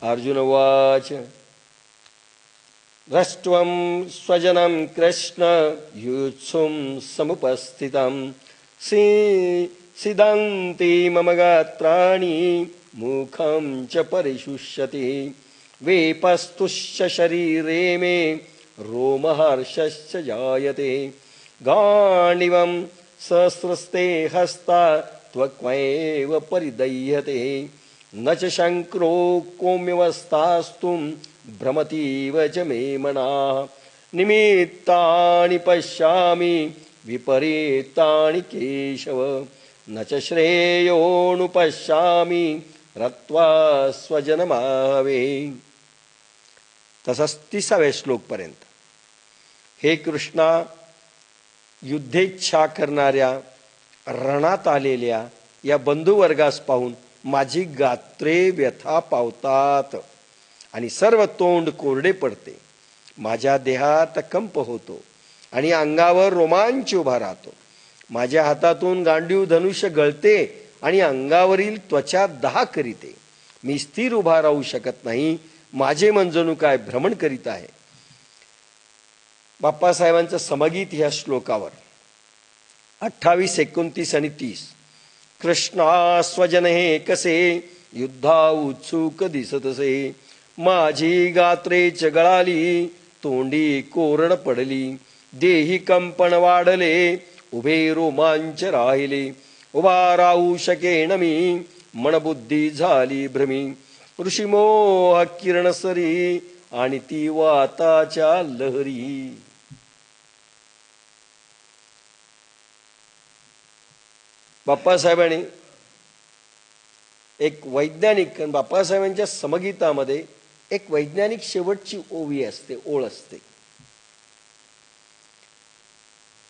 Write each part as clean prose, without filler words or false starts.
अर्जुन उवाच दृष्ट्वं स्वजनं कृष्ण युत्सुं समुपस्थितं सिदन्ति मम गात्राणि मुखं च परिशुष्यति वेपस्तुश्च शरीरे मे रोमहर्षश्च जायते गाण्डिवं सहस्रस्ते हस्ता त्वक्मैव परिदह्यते न च शङ्क्रो कोम्यवस्थास्तुं भ्रमतीव च मे मनाः निमित्तानि पश्यामि विपरीतानि केशव न च श्रेयोनुपश्यामि रत्वा स्वजनमावे. तसंच 30व्या श्लोकपर्यंत. हे कृष्णा, युद्धेच्छा करणाऱ्या रणात आलेल्या या बंधुवर्गास पाहून माझी गात्रे व्यथा पावतात आणि सर्व तोंड कोरडे पडते. माझ्या देहात कंप होतो आणि अंगावर रोमांच उभा राहतो. माझ्या हातातून गांडीव धनुष्य गळते आणि अंगावरील त्वचा दाह करीते. मी स्थिर उभा राहू शकत नाही. माझे मन जणू काय भ्रमण करीत आहे. बाप्पासाहेबांचं समगीत ह्या श्लोकावर 28, 29 आणि 30. कृष्णा स्वजन हे कसे युद्धा उत्सुक दिसतसे माझी गात्रे चगळाली तोंडी कोरड पडली देही कंपन वाढले उभे रोमांच राहिले उभा राहू शकेन मी मनबुद्धी झाली भ्रमी ऋषिमोह किरणसरी आणि ती वाताच्या लहरी. बाप्पासाहेबांनी एक वैज्ञानिक, बाप्पासाहेबांच्या समगीतामध्ये एक वैज्ञानिक शेवटची ओवी असते, ओळ असते.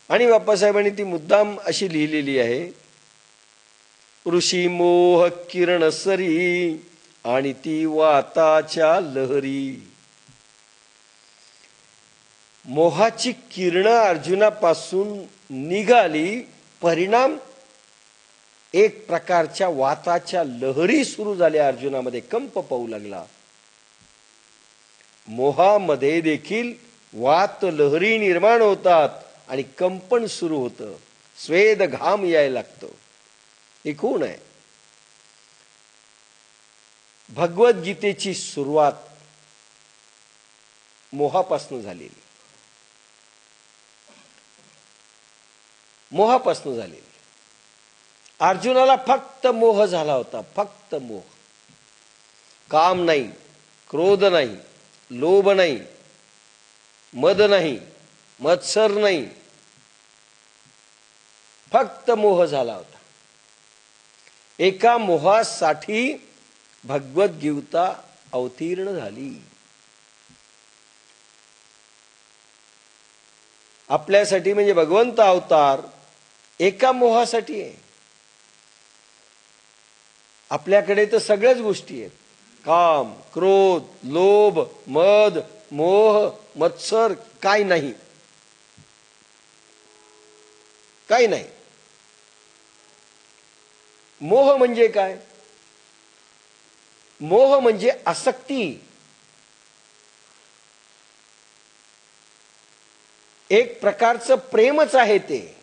आणि बाप्पासाहेबांनी ती मुद्दाम अशी लिहिलेली आहे. ऋषी मोह किरण सरी आणि ती वाताच्या लहरी. मोहाची किरण अर्जुनापासून निघाली, परिणाम एक प्रकारच्या वाताच्या लहरी सुरू झाल्या. अर्जुनामध्ये कंप पाहू लागला. मोहामध्ये देखील वात लहरी निर्माण होतात आणि कंपन सुरू होतं, स्वेद घाम यायला लागतो. हे कोण आहे? भगवद्गीतेची सुरुवात मोहापासून झालेली. मोहापासून झालेली. अर्जुनाला फक्त मोह झाला होता, फक्त मोह. काम नाही, क्रोध नाही, लोभ नाही, मद नाही, मत्सर नाही, फक्त मोह झाला होता. एका मोहासाठी भगवद्गीता अवतीर्ण झाली. आपल्यासाठी म्हणजे भगवंत अवतार एका मोहासाठी आहे. आपल्याकडे तर सगळ्याच गोष्टी आहेत. काम, क्रोध, लोभ, मद, मोह, मत्सर काय नाही, काही नाही. मोह म्हणजे काय? मोह म्हणजे आसक्ती. एक प्रकारचं प्रेमच आहे ते.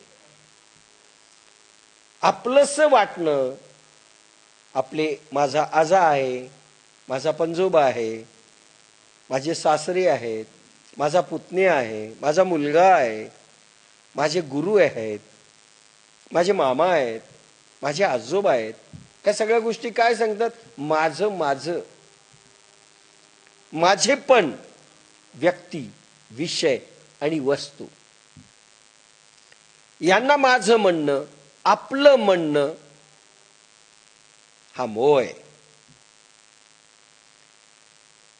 आपलंसं वाटणं. आपले, माझा आजा आहे, माझा पंजोबा आहे, माझे सासरे आहेत, माझा पुतण्या आहे, माझा मुलगा आहे, माझे गुरु आहेत, माझे मामा आहेत, माझे आजोबा आहेत. त्या सगळ्या गोष्टी काय सांगतात? माझं माझं. माझे पण व्यक्ती, विषय आणि वस्तू यांना माझं म्हणणं, आपलं म्हणणं हा मोह आहे.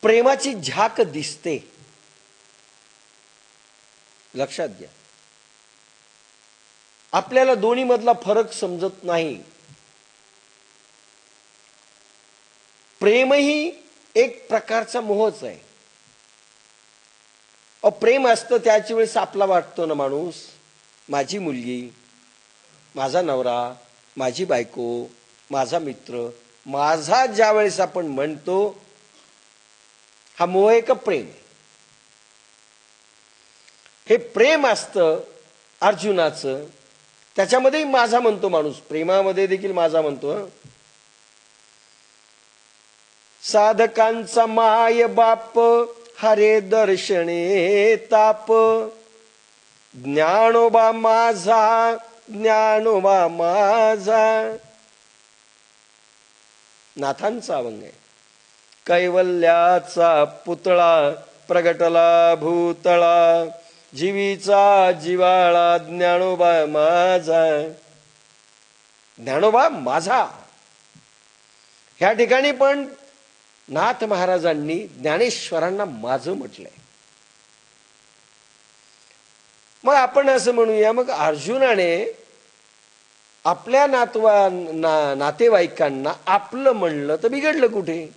प्रेमाची झाक दिसते. लक्षात घ्या. आपल्याला दोन्ही मधला फरक समजत नाही. प्रेमही एक प्रकारचा मोहच आहे. प्रेम असतं त्याच वेळेस आपला वाटतो ना माणूस, माझी मुलगी, माझा नवरा, माझी बायको, माझा मित्र, माझा ज्या वेळेस आपण म्हणतो हा मोह आहे का प्रेम आहे? हे प्रेम असतं अर्जुनाचं, त्याच्यामध्येही माझा म्हणतो माणूस, प्रेमामध्ये देखील माझा म्हणतो. साधकांचा माय बाप हरे दर्शने ताप, ज्ञानोबा माझा ज्ञानोबा माझा. नाथांचा अभंग आहे. कैवल्याचा पुतळा प्रगटला भूतळा, जीवीचा जिवाळा ज्ञानोबा माझा. ज्ञानोबा माझा. ह्या ठिकाणी पण नाथ महाराजांनी ज्ञानेश्वरांना माझं म्हटलंय. मग आपण असं म्हणूया, मग अर्जुनाने आपल्या नातेवाईकांना आपलं म्हणलं तर बिघडलं कुठे?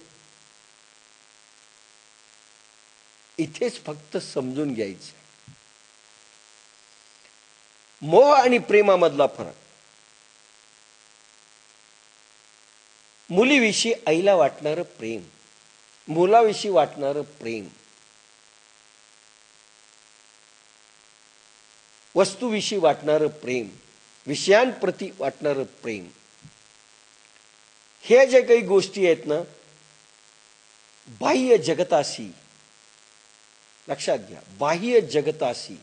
इथेच फक्त समजून घ्यायचं मोह आणि प्रेमामधला फरक. मुलीविषयी आईला वाटणारं प्रेम, मुलाविषयी वाटणारं प्रेम, वस्तूविषयी वाटणारं प्रेम, विषयांप्रती वाटणारं प्रेम, हे जे काही गोष्टी आहेत ना, बाह्य जगताशी, लक्षात घ्या, बाह्य जगताशी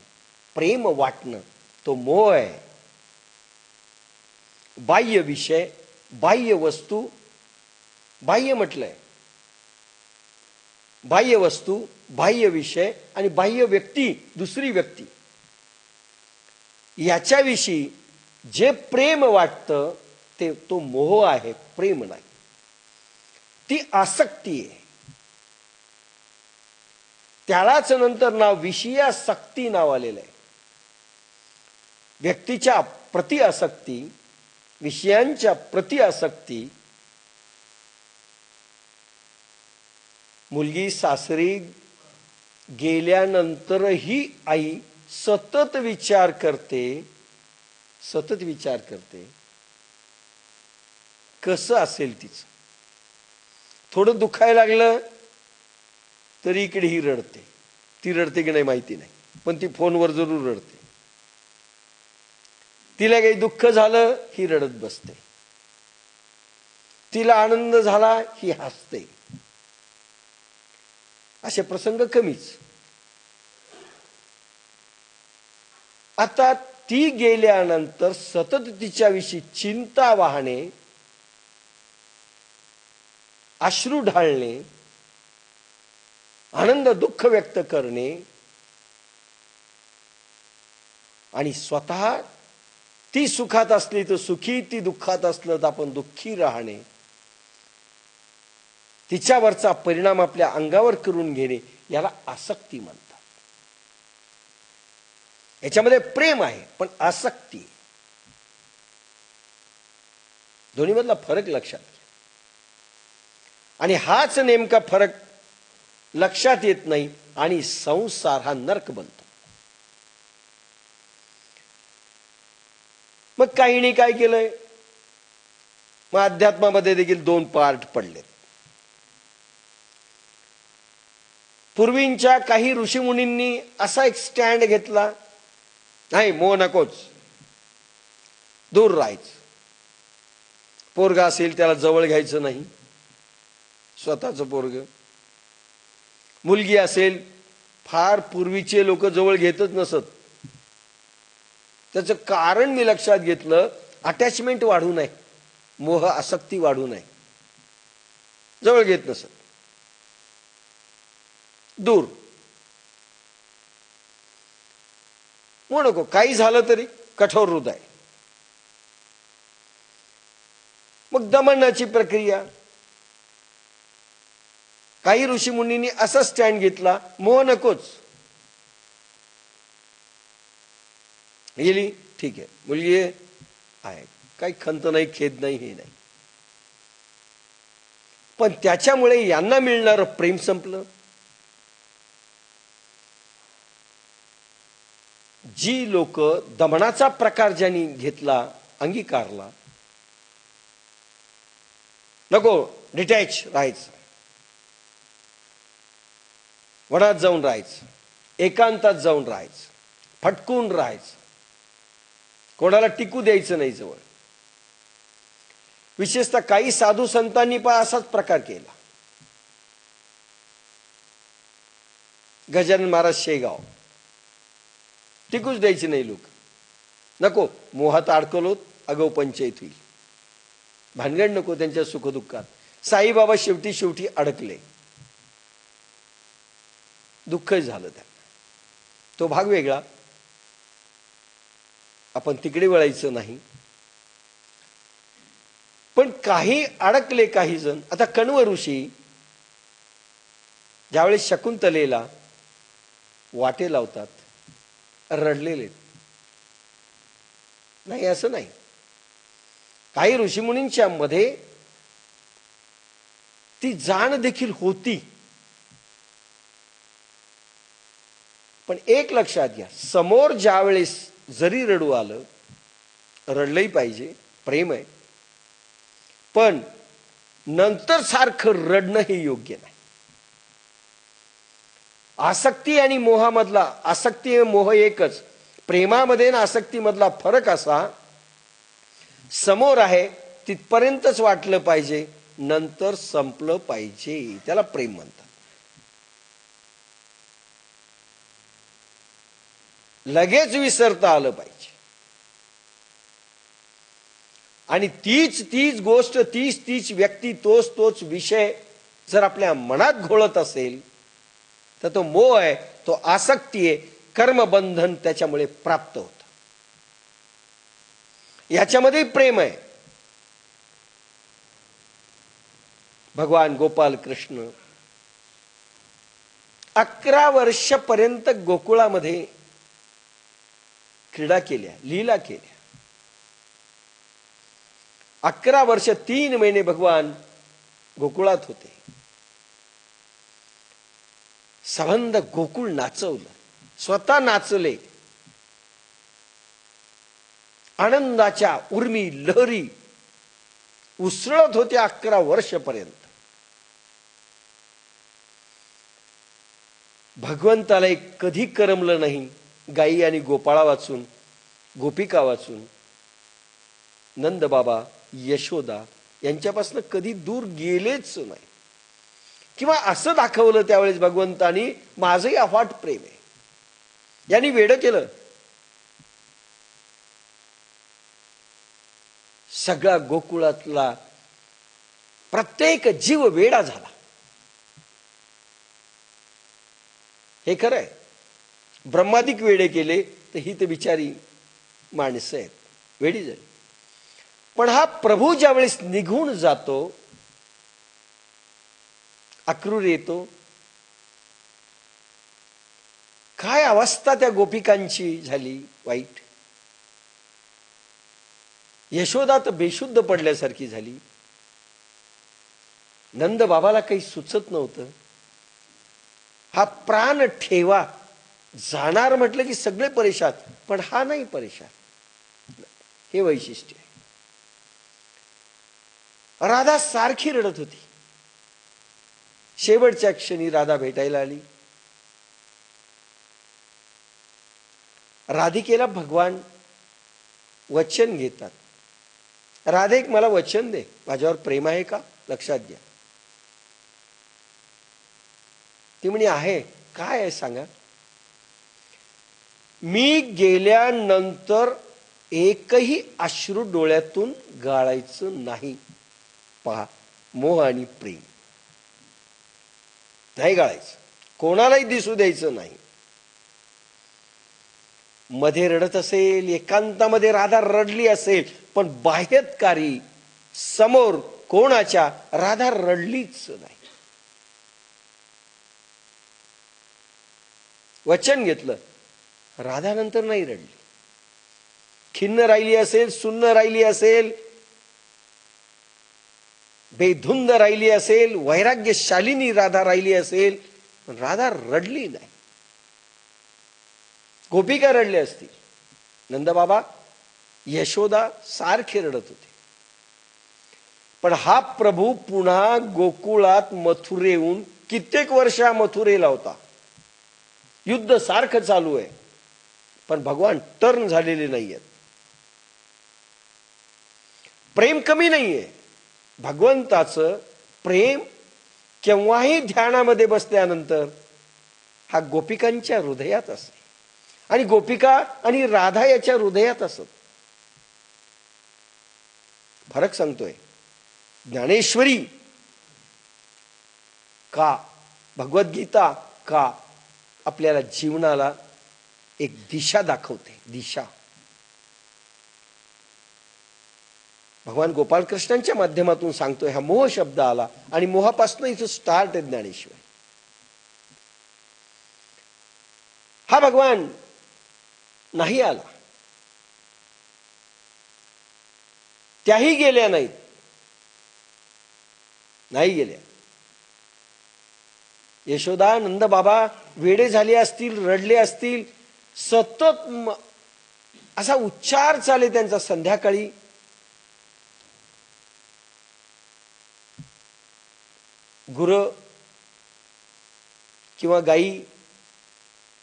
प्रेम वाटणं तो मोह आहे. बाह्य विषय, बाह्य वस्तू, बाह्य म्हटलंय, बाह्य वस्तू, बाह्य विषय आणि बाह्य व्यक्ती, दुसरी व्यक्ती, याच्याविषयी जे प्रेम वाटतं ते तो मोह आहे, प्रेम नाही. ती आसक्ती आहे. त्यालाच नंतर नाव विषयासक्ती नाव आलेलं आहे. व्यक्तीच्या प्रति आसक्ती, विषयांच्या प्रति आसक्ती. मुलगी सासरी गेल्यानंतरही आई सतत विचार करते, सतत विचार करते कसं असेल तिचं. थोडं दुखायला लागलं तरी इकडे ही रडते. ती रडते की नाही माहिती नाही, पण ती फोनवर जरूर रडते. तिला काही दुःख झालं ही रडत बसते, तिला आनंद झाला ही हसते. असे प्रसंग कमीच. आता ती गेल्यानंतर सतत तिच्याविषयी चिंता वाहणे, अश्रू ढाळणे, आनंद दुःख व्यक्त करणे आणि स्वतः ती सुखात असली तर सुखी, ती दुःखात असलं तर आपण दुःखी राहणे, तिच्यावरचा परिणाम आपल्या अंगावर करून घेणे, याला आसक्ती म्हणतात. याच्यामध्ये प्रेम आहे पण आसक्ती. दोन्ही मधला फरक लक्षात घ्या. आणि हाच नेमका फरक लक्षात येत नाही आणि संसार हा नरक बनतो. मग काहींनी काय केलंय, मग अध्यात्मामध्ये देखील दोन पार्ट पडलेत. पूर्वींच्या काही ऋषीमुनींनी असा एक स्टँड घेतला, नाही मोह नकोच, दूर राहायचं. पोरगा असेल त्याला जवळ घ्यायचं नाही, स्वतःचं पोरग. मुलगी असेल, फार पूर्वीचे लोक जवळ घेतच नसत. त्याचं कारण मी लक्षात घेतलं, अटॅचमेंट वाढू नये, मोह आसक्ती वाढू नये, जवळ घेत नसत, दूर. म्हणू नको, काही झालं तरी कठोर हृदय. मग दमनाची प्रक्रिया. काही ऋषीमुनींनी असा स्टँड घेतला, मोह नकोच. गेली ठीक आहे, मुलगी आहे, काही खंत नाही, खेद नाही, हे नाही. पण त्याच्यामुळे यांना मिळणारं प्रेम संपलं. जी लोक दमनाचा प्रकार ज्यांनी घेतला, अंगीकारला, नको डिटॅच राहायचं, वनात जाऊन राहायचं, एकांतात जाऊन राहायचं, फटकून राहायचं, कोणाला टिकू द्यायचं नाही जवळ. विशेषतः काही साधू संतांनी पण असाच प्रकार केला. गजानन महाराज शेगाव, टिकूच द्यायची नाही लोक. नको, मोहात अडकलोत, अगो पंचायत होईल, भानगड नको त्यांच्या सुखदुःखात. साईबाबा शेवटी शेवटी अडकले, दुःखही झालं त्यांना. तो भाग वेगळा, आपण तिकडे वळायचं नाही. पण काही अडकले काही जण. आता कण्व ऋषी ज्यावेळेस शकुंतलेला वाटे लावतात, रडलेले नाही असं नाही. काही ऋषीमुनींच्या मध्ये ती जाण देखील होती. पण एक लक्षात घ्या, समोर ज्यावेळेस जरी रडू आलं, रडलंही पाहिजे, प्रेम आहे, पण नंतर सारखं रडणं हे योग्य नाही. आसक्ती आणि मोहामधला, आसक्ती मोह एकच, प्रेमामध्ये आणि आसक्तीमधला फरक असा, समोर आहे तिथपर्यंतच वाटलं पाहिजे, नंतर संपलं पाहिजे, त्याला प्रेम म्हणतात. लगेच विसरता आलं पाहिजे. आणि तीच गोष्ट, तीच व्यक्ती, तोच विषय जर आपल्या मनात घोळत असेल तर तो मोह आहे, तो आसक्ती आहे, कर्मबंधन त्याच्यामुळे प्राप्त होतं. याच्यामध्ये प्रेम आहे. भगवान गोपाल कृष्ण 11 वर्षापर्यंत गोकुळामध्ये क्रीडा केल्या, लीला केल्या. 11 वर्ष 3 महिने भगवान गोकुळात होते. संबंध गोकुळ नाचवलं, स्वतः नाचले. आनंदाच्या उर्मी लहरी उसळत होत्या 11 वर्षापर्यंत. भगवंताला कधी करमलं नाही गाई आणि गोपाळा वाचून, गोपिका वाचून. नंद बाबा, यशोदा यांच्यापासून कधी दूर गेलेच नाही. किंवा असं दाखवलं त्यावेळेस भगवंतानी, माझंही अफाट प्रेम आहे. यांनी वेडं केलं. सगळा गोकुळातला प्रत्येक जीव वेडा झाला. हे खरं आहे. ब्रह्मादिक वेडे केले तर ही तर बिचारी माणसं आहेत, वेडी झाली. पण हा प्रभू ज्यावेळेस निघून जातो, अक्रूर येतो, काय अवस्था त्या गोपिकांची झाली वाईट. यशोदा तर बेशुद्ध पडल्यासारखी झाली. नंद बाबाला काही सुचत नव्हतं. हा प्राण ठेवा, जाणार म्हटलं की सगळे परेशान, पण हा नाही परेशान. हे वैशिष्ट्य आहे. राधा सारखी रडत होती. शेवटच्या क्षणी राधा भेटायला आली. राधिकेला भगवान वचन घेतात. राधे, मला वचन दे, माझ्यावर प्रेम आहे का? लक्षात घ्या. ती म्हणे आहे. काय आहे सांगा. मी गेल्यानंतर एकही अश्रू डोळ्यातून गाळायचं नाही. पहा, मोह आणि प्रेम नाही गाळायचं, कोणालाही दिसू द्यायचं नाही. मध्ये रडत असेल, एकांतामध्ये राधा रडली असेल, पण बाह्यकारी समोर कोणाच्या राधा रडलीच नाही. वचन घेतलं, राधा नंतर नाही रडली. खिन्न राहिली असेल, सुन्न राहिली असेल, बेधुंद राहिली असेल, वैराग्यशालिनी राधा राहिली असेल, पण राधा रडली नाही. गोपिका रडले असतील, नंदबाबा, यशोदा सारखे रडत होते. पण हा प्रभू पुन्हा गोकुळात मथुरेहून कित्येक वर्ष मथुरेला होता. युद्ध सारखं चालू आहे, पण भगवान टर्न झालेले नाहीयेत. प्रेम कमी नाहीये. भगवंताचं प्रेम केव्हाही ध्यानामध्ये बसल्यानंतर हा गोपिकांच्या हृदयात असे, आणि गोपिका आणि राधा याच्या हृदयात असत. फरक सांगतोय. ज्ञानेश्वरी का, भगवद्गीता का आपल्याला जीवनाला एक दिशा दाखवते. दिशा भगवान गोपाळ कृष्णांच्या माध्यमातून सांगतोय. हा मोह शब्द आला आणि मोहापासून इथं स्टार्ट आहे ज्ञानेश्वरी. हा भगवान नाही आला, त्याही गेल्या नाहीत, नाही गेल्या. यशोदा नंद बाबा वेडे झाले असतील, रडले असतील, सतत असा उच्चार चाले त्यांचा. संध्याकाळी गुरं किंवा गाई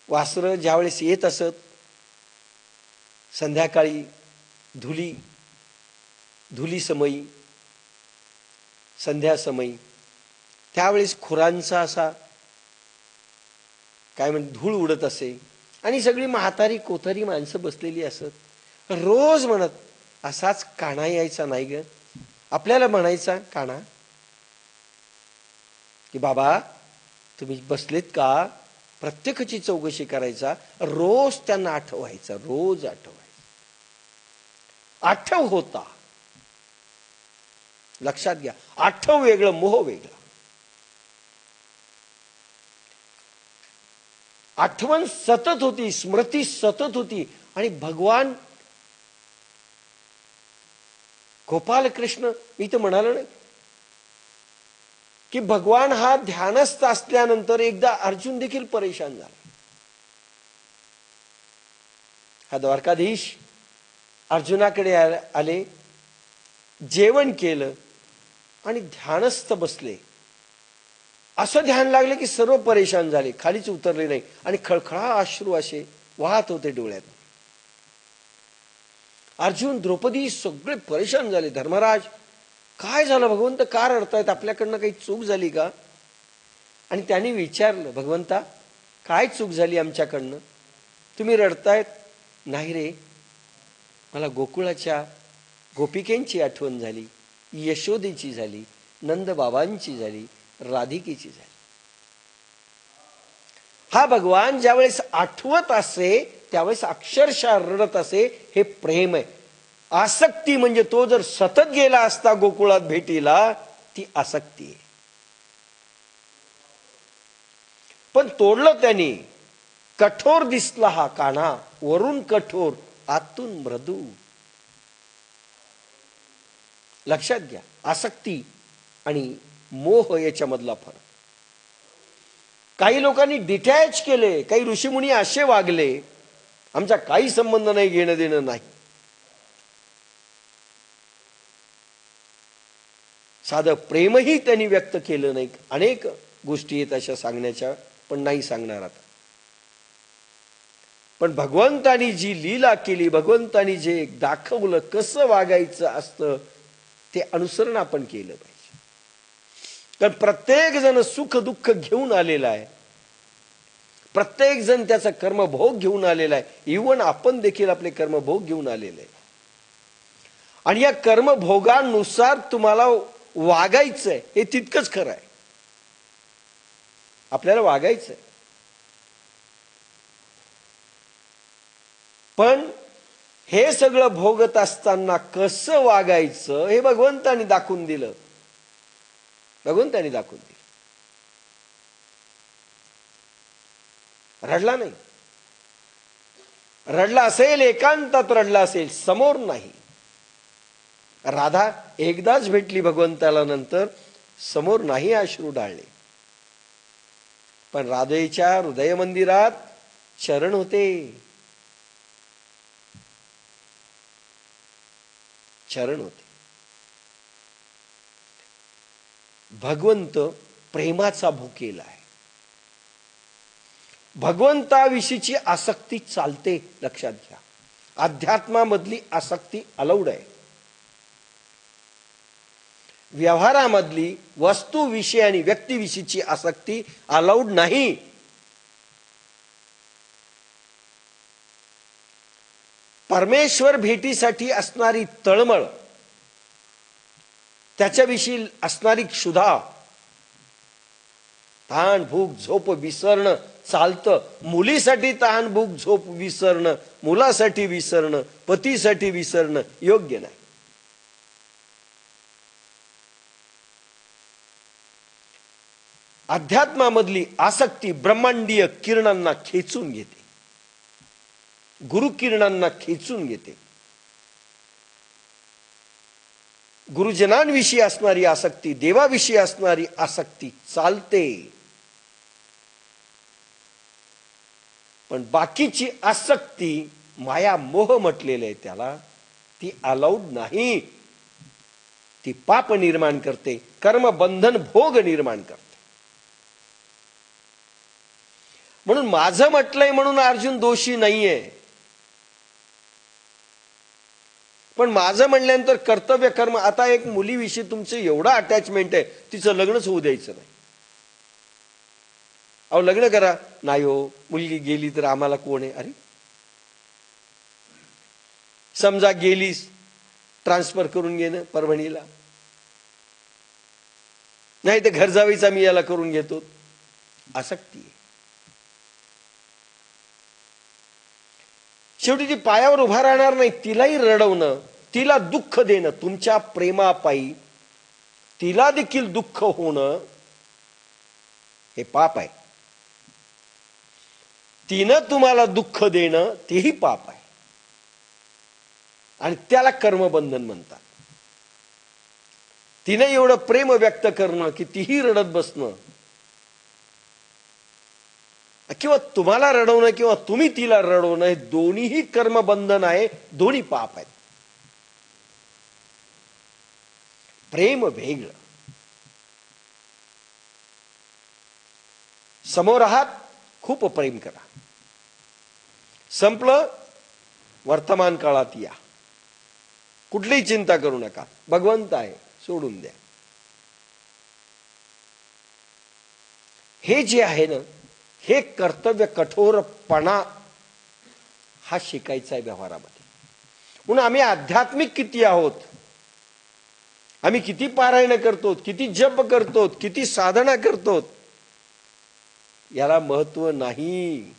वासरं ज्यावेळेस येत असत, संध्याकाळी धुली समयी, संध्या समयी, त्यावेळेस खुरांचा असा काय म्हणते धूळ उडत असे, आणि सगळी म्हातारी कोथरी माणसं बसलेली असत. रोज म्हणत असाच काना यायचा नाही ग. आपल्याला म्हणायचा काना की बाबा तुम्ही बसलेत का, प्रत्येकाची चौकशी करायचा. रोज त्यांना आठवायचा, रोज आठवायचा. आठव होता. लक्षात घ्या, आठव वेगळं, मोह वेगळा. आठवण सतत होती, स्मृती सतत होती. आणि भगवान गोपाल कृष्ण, मी तर म्हणालो नाही की भगवान हा ध्यानस्थ असल्यानंतर एकदा अर्जुन देखील परेशान झाला. हा द्वारकाधीश अर्जुनाकडे आले, जेवण केलं आणि ध्यानस्थ बसले. असं ध्यान लागलं की सर्व परेशान झाले, खालीच उतरले नाही, आणि खळखळा अश्रू असे वाहत होते डोळ्यात. अर्जुन, द्रौपदी सगळे परेशान झाले. धर्मराज, काय झालं भगवंत, का रडतायत, आपल्याकडनं काही चूक झाली का? आणि त्यांनी विचारलं, भगवंता काय चूक झाली आमच्याकडनं, तुम्ही रडतायत? नाही रे, मला गोकुळाच्या गोपिकेंची आठवण झाली, यशोदेची झाली, नंदबाबांची झाली, राधिकेची झाली. हा भगवान ज्यावेळेस आठवत असे त्यावेळेस अक्षरशः रडत असे. हे प्रेम आहे. आसक्ती म्हणजे तो जर सतत गेला असता गोकुळात भेटीला, ती आसक्ती आहे. पण तोडलं त्यांनी. कठोर दिसला हा कान्हा, वरून कठोर आतून मृदू. लक्षात घ्या, आसक्ती आणि मोह याच्यामधला फरक. काही लोकांनी डिटॅच केले, काही ऋषीमुनी असे वागले, आमचा काही संबंध नाही, घेणं देणं नाही. साधं प्रेमही त्यांनी व्यक्त केलं नाही. अनेक गोष्टी आहेत अशा सांगण्याच्या, पण नाही सांगणार आता. पण भगवंतानी जी लीला केली, भगवंतानी जे दाखवलं कसं वागायचं असतं, ते अनुसरण आपण केलं पाहिजे. तर प्रत्येक जण सुख दुःख घेऊन आलेला आहे, प्रत्येक जण त्याचा कर्मभोग घेऊन आलेला आहे. इव्हन आपण देखील आपले कर्मभोग घेऊन आलेले आहे. आणि या कर्मभोगानुसार तुम्हाला वागायचंय, हे तितकंच खरं आहे. आपल्याला वागायचंय, पण हे सगळं भोगत असताना कसं वागायचं हे भगवंतानी दाखवून दिलं. भगवंतानी दाखवून दिलं. रडला नाही. रडला असेल, एकांतात रडला असेल, समोर नाही. राधा एकदाच भेटली भगवंताला, नंतर समोर नाही अश्रू ढाळले. पण राधेच्या हृदय मंदिरात चरण होते. चरण होते. भगवंत प्रेमाचा भुकेला आहे. भगवंताविषयीची आसक्ती चालते, लक्षात घ्या. अध्यात्मामधली आसक्ती अलाउड आहे. व्यवहारामधली वस्तूविषयी आणि व्यक्तीविषयीची आसक्ती अलाउड नाही. परमेश्वर भेटीसाठी असणारी तळमळ, त्याच्याविषयी असणारी क्षुधा, तहान भूक झोप विसरणं चालतं. मुलीसाठी तहान भूक झोप विसरणं, मुलासाठी विसरणं, पतीसाठी विसरणं योग्य नाही. अध्यात्मामधली आसक्ती ब्रह्मांडीय किरणांना खेचून घेते, गुरुकिरणांना खेचून घेते. गुरुजनांविषयी असणारी आसक्ती, देवाविषयी असणारी आसक्ती चालते. पण बाकीची आसक्ती, माया मोह म्हटलेलं आहे त्याला, ती अलाउड नाही. ती पाप निर्माण करते, कर्मबंधन भोग निर्माण करते. म्हणून माझं म्हटलंय म्हणून अर्जुन दोषी नाहीये. पण माझं म्हणल्यानंतर कर्तव्य कर्म, आता एक मुलीविषयी तुमचं एवढं अटॅचमेंट आहे, तिचं लग्नच होऊ द्यायचं नाही. अहो लग्न करा. नाही हो, मुलगी गेली तर आम्हाला कोण आहे. अरे समजा गेलीस, ट्रान्सफर करून घेणं परभणीला, नाही तर घर जावीचा मी याला करून घेतो. आसक्ती आहे. शेवटी ती पायावर उभा राहणार नाही. तिलाही रडवणं, तिला दुःख देणं, तुमच्या प्रेमापायी तिला देखील दुःख होणं हे पाप आहे. तिनं तुम्हाला दुःख देणं तेही पाप आहे. आणि त्याला कर्मबंधन म्हणतात. तिनं एवढं प्रेम व्यक्त करणं की तीही रडत बसणं, किंवा तुम्हाला रडवणं किंवा तुम्ही तिला रडवणं, हे दोन्हीही कर्मबंधन आहे, दोन्ही पाप आहेत. प्रेम वेगळं. समोर आहात, खूप प्रेम करा. संपलं, वर्तमान काळात या. कुठलीही चिंता करू नका, भगवंत आहे, सोडून द्या. हे जे आहे ना, हे कर्तव्य कठोरपणा हा शिकायचा आहे व्यवहारामध्ये. म्हणून आम्ही आध्यात्मिक किती आहोत, आम्ही किती पारायण करतो, किती जप करतो, किती साधना करतो, याला महत्व नाही.